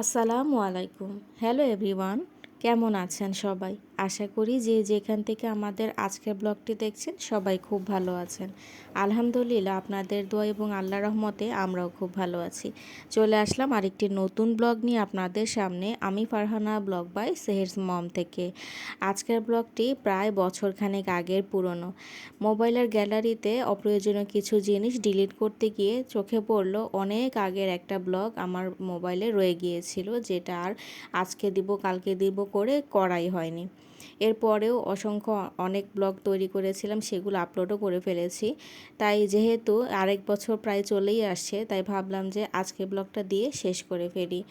আসসালামু আলাইকুম। Hello everyone, কেমন আছেন সবাই? আশা করি যে যেখান থেকে আমাদের আজকের ব্লগটি দেখছেন সবাই খুব ভালো আছেন। আলহামদুলিল্লাহ, আপনাদের দোয়া এবং আল্লাহর রহমতে আমরাও খুব ভালো আছি। চলে আসলাম আরেকটি নতুন ব্লগ নিয়ে আপনাদের সামনে। আমি ফারহানা, ব্লগ বাই সেহেরস মম থেকে। আজকের ব্লগটি প্রায় বছরখানেক আগের পুরনো। মোবাইলের গ্যালারিতে অপ্রয়োজনীয় কিছু জিনিস ডিলিট করতে গিয়ে চোখে পড়ল অনেক আগের একটা ব্লগ আমার মোবাইলে রয়ে গিয়েছিল, যেটা আর আজকে দিব কালকে দিব করে করাই হয়নি। এরপরেও অসংখ্য অনেক ব্লগ তৈরি করেছিলাম, সেগুলো আপলোডও করে ফেলেছি। তাই যেহেতু আরেক বছর প্রায় চলেই আসছে, তাই ভাবলাম যে আজকে ব্লগটা দিয়ে শেষ করে ফেলি।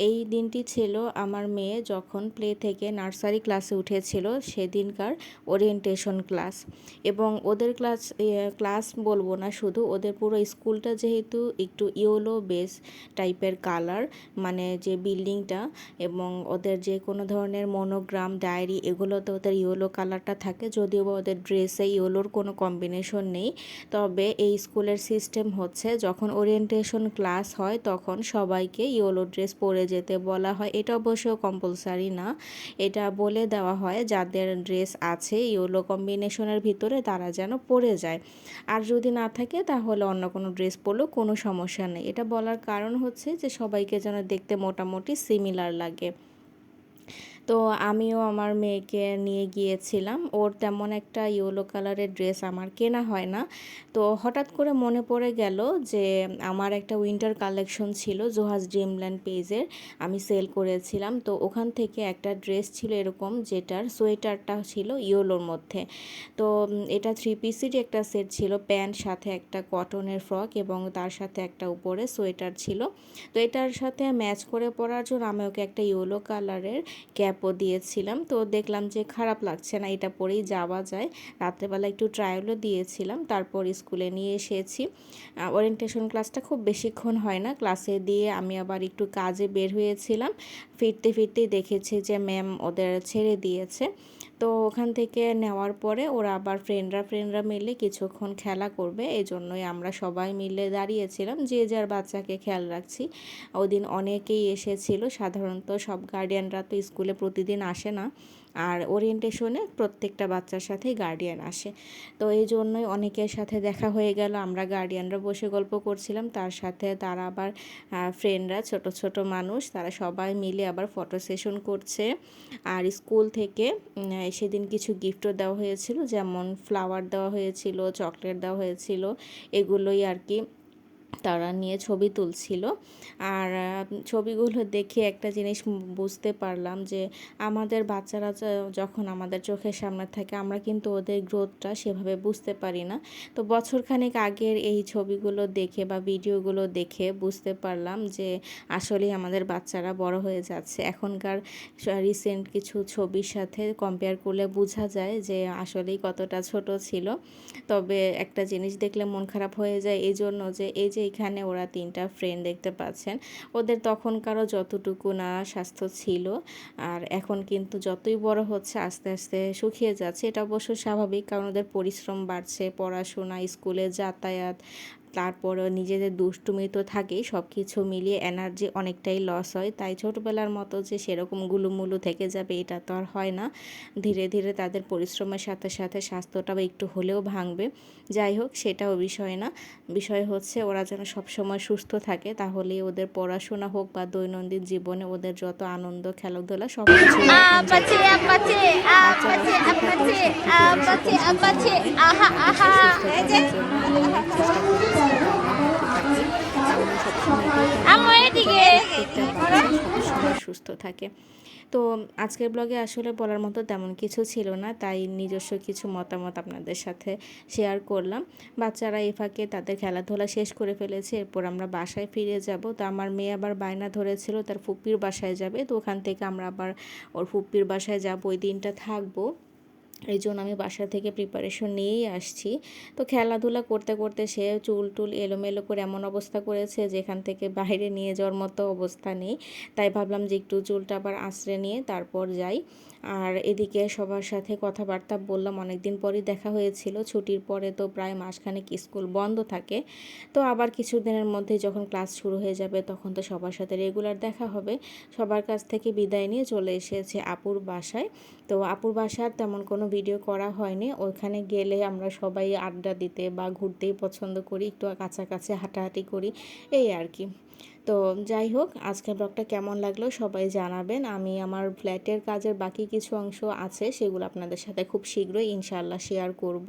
এই দিনটি ছিল আমার মেয়ে যখন প্লে থেকে নার্সারি ক্লাসে উঠেছিল, সেদিনকার ওরিয়েন্টেশন ক্লাস। এবং ওদের ক্লাস বলবো না, শুধু ওদের পুরো স্কুলটা যেহেতু একটু ইয়েলো বেস টাইপের কালার, মানে যে বিল্ডিংটা এবং ওদের যে কোনো ধরনের মনোগ্রাম ডায়েরি এগুলোতে ওদের ইয়েলো কালারটা থাকে, যদিও বা ওদের ড্রেসে ইয়েলোর কোনো কম্বিনেশন নেই। তবে এই স্কুলের সিস্টেম হচ্ছে যখন ওরিয়েন্টেশন ক্লাস হয় তখন সবাইকে ইয়েলো ড্রেস পরে যেতে বলা হয়। এটা অবশ্য কম্পালসারি না, এটা বলে দেওয়া হয় যাদের ড্রেস আছে ইয়েলো কম্বিনেশনের ভিতরে তারা যেন পরে যায়, আর যদি না থাকে তাহলে অন্য কোনো ড্রেস পরলেও কোনো সমস্যা নেই। এটা বলার কারণ হচ্ছে যে সবাইকে যেন দেখতে মোটামুটি সিমিলার লাগে। তো আমিও আমার মেয়েকে নিয়ে গিয়েছিলাম। ওর তেমন একটা ইয়েলো কালারের ড্রেস আমার কেনা হয় না। তো হঠাৎ করে মনে পড়ে গেল যে আমার একটা উইন্টার কালেকশন ছিল জোহাস ড্রিমল্যান্ড পেজের, আমি সেল করেছিলাম। তো ওখান থেকে একটা ড্রেস ছিল এরকম, যেটার সোয়েটারটা ছিল ইয়েলোর মধ্যে। তো এটা 3 পিসেরই একটা সেট ছিল, প্যান্ট সাথে একটা কটনের ফ্রক এবং তার সাথে একটা উপরে সোয়েটার ছিল। তো এটার সাথে ম্যাচ করে পরার জন্য আমি ওকে একটা ইয়েলো কালারের ক্যাপও দিয়েছিলাম। তো দেখলাম যে খারাপ লাগছে না, এটা পরেই যাওয়া যায়। রাত্রেবেলা একটু ট্রায়ালও দিয়েছিলাম, তারপর স্কুলে নিয়ে এসেছি। ওরিয়েন্টেশন ক্লাসটা খুব বেশিক্ষণ হয় না, ক্লাসে দিয়ে আমি আবার একটু কাজে বের হয়েছিলাম। ফিরতে ফিরতেই দেখেছি যে ম্যাম ওদের ছেড়ে দিয়েছে। তো ওখান থেকে নেওয়ার পরে ওরা আবার ফ্রেন্ডরা মিলে কিছুক্ষণ খেলা করবে, এই জন্যই আমরা সবাই মিলে দাঁড়িয়েছিলাম, যে যার বাচ্চাকে খেয়াল রাখছি। ওই দিন অনেকেই এসেছিল, সাধারণত সব গার্ডিয়ানরা তো স্কুলে প্রতিদিন আসে না, আর ওরিয়েন্টেশনে প্রত্যেকটা বাচ্চার সাথেই গার্ডিয়ান আসে। তো এই জন্যই অনেকের সাথে দেখা হয়ে গেল। আমরা গার্ডিয়ানরা বসে গল্প করছিলাম, তার সাথে তারা আবার ফ্রেন্ডরা, ছোট ছোট মানুষ, তারা সবাই মিলে আবার ফটো সেশন করছে। আর স্কুল থেকে সেদিন কিছু গিফটও দেওয়া হয়েছিল, যেমন ফ্লাওয়ার দেওয়া হয়েছিল, চকলেট দেওয়া হয়েছিল, এগুলোই আর কি তারা নিয়ে ছবি তুলছিল। আর ছবিগুলো দেখে একটা জিনিস বুঝতে পারলাম যে আমাদের বাচ্চারা যখন আমাদের চোখের সামনে থাকে, আমরা কিন্তু ওদের গ্রোথটা সেভাবে বুঝতে পারি না। তো বছরখানেক আগের এই ছবিগুলো দেখে বা ভিডিওগুলো দেখে বুঝতে পারলাম যে আসলেই আমাদের বাচ্চারা বড় হয়ে যাচ্ছে। এখনকার রিসেন্ট কিছু ছবির সাথে কম্পেয়ার করলে বোঝা যায় যে আসলেই কতটা ছোট ছিল। তবে একটা জিনিস দেখলে মন খারাপ হয়ে যায় এই জন্য যে এই যে এখানে ওরা 3টা ফ্রেন্ড দেখতে পাচ্ছেন, ওদের তখনকারও যতটুকু না স্বাস্থ্য ছিল, আর এখন কিন্তু যতই বড় হচ্ছে আস্তে আস্তে শুকিয়ে যাচ্ছে। এটা অবশ্য স্বাভাবিক, কারণ ওদের পরিশ্রম বাড়ছে, পড়াশোনা, স্কুলে যাতায়াত, তারপরে নিজেদের দুষ্টুমি তো থাকেই, সব কিছু মিলিয়ে এনার্জি অনেকটাই লস হয়। তাই ছোটোবেলার মতো যে সেরকম গুলুমুলু থেকে যাবে এটা তো আর হয় না। ধীরে ধীরে তাদের পরিশ্রমের সাথে সাথে স্বাস্থ্যটাও একটু হলেও ভাঙবে। যাই হোক, সেটাও বিষয় না, বিষয় হচ্ছে ওরা যেন সবসময় সুস্থ থাকে, তাহলেই ওদের পড়াশোনা হোক বা দৈনন্দিন জীবনে ওদের যত আনন্দ খেলাধুলা সব কিছু এনজয় করতে পারবে। বাচ্চারা সুস্থ থাকলে সব থেকে বেশি পছন্দ হয়। সুস্থ থাকার জন্য আমি অনেক চেষ্টা করেছি এবং অব্যাহত থাকি। আমি সবসময় এটাই কামনা করি যেন প্রত্যেকটা বাচ্চা সবসময় সুস্থ থাকে। তো আজকের ব্লগে আসলে বলার মতো তেমন কিছু ছিল না, তাই নিজস্ব কিছু মতামত আপনাদের সাথে শেয়ার করলাম। বাচ্চারা এই ফাঁকে তাদের খেলাধুলা শেষ করে ফেলেছে, এরপর আমরা বাসায় ফিরে যাব। তো আমার মেয়ে আবার বায়না ধরেছিল তার ফুপ্পির বাসায় যাবে, তো ওখান থেকে আমরা আবার ওর ফুপ্পির বাসায় যাব, ওই দিনটা থাকবো। এই জন্য আমি বাসা থেকে প্রিপারেশন নিয়েই আসছি। তো খেলাধুলা করতে করতে সে চুল টুল এলোমেলো করে এমন অবস্থা করেছে যেখান থেকে বাইরে নিয়ে যাওয়ার মতো অবস্থা নেই। তাই ভাবলাম যে একটু চুলটা আবার আঁচড়ে নিয়ে তারপর যাই। আর এদিকে সবার সাথে কথাবার্তা বললাম, অনেক দিন পরই দেখা হয়েছিল। ছুটির পরে তো প্রায় মাসখানেক স্কুল বন্ধ থাকে। তো আবার কিছুদিনের মধ্যে যখন ক্লাস শুরু হয়ে যাবে তখন তো সবার সাথে রেগুলার দেখা হবে। সবার কাছ থেকে বিদায় নিয়ে চলে এসেছে আপুর বাসায়। তো আপুর বাসার তেমন কোনো ভিডিও করা হয়নি। ওখানে গেলে আমরা সবাই আড্ডা দিতে বা ঘুরতেই পছন্দ করি, একটু কাছাকাছি হাঁটাহাঁটি করি, এই আর কি। তো যাই হোক, আজকের ব্লগটা কেমন লাগলো সবাই জানাবেন। আমি আমার ফ্ল্যাটের কাজের বাকি কিছু অংশ আছে, সেগুলো আপনাদের সাথে খুব শীঘ্রই ইনশাআল্লাহ শেয়ার করব।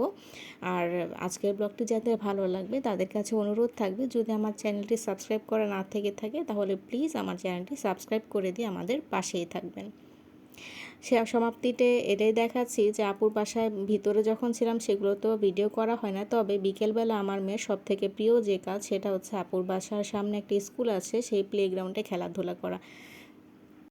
আর আজকের ব্লগটি যাদের ভালো লাগবে তাদের কাছে অনুরোধ থাকবে, যদি আমার চ্যানেলটি সাবস্ক্রাইব করা না থেকে থাকে তাহলে প্লিজ আমার চ্যানেলটি সাবস্ক্রাইব করে দিয়ে আমাদের পাশেই থাকবেন। সে সমাপ্তিতে এটাই দেখাচ্ছি যে আপুর বাসায় ভিতরে যখন ছিলাম সেগুলো তো ভিডিও করা হয় না, তবে বিকেলবেলা আমার মেয়ের সব থেকে প্রিয় যে কাজ সেটা হচ্ছে আপুর বাসার সামনে একটা স্কুল আছে, সেই প্লেগ্রাউন্ডে খেলাধুলা করা।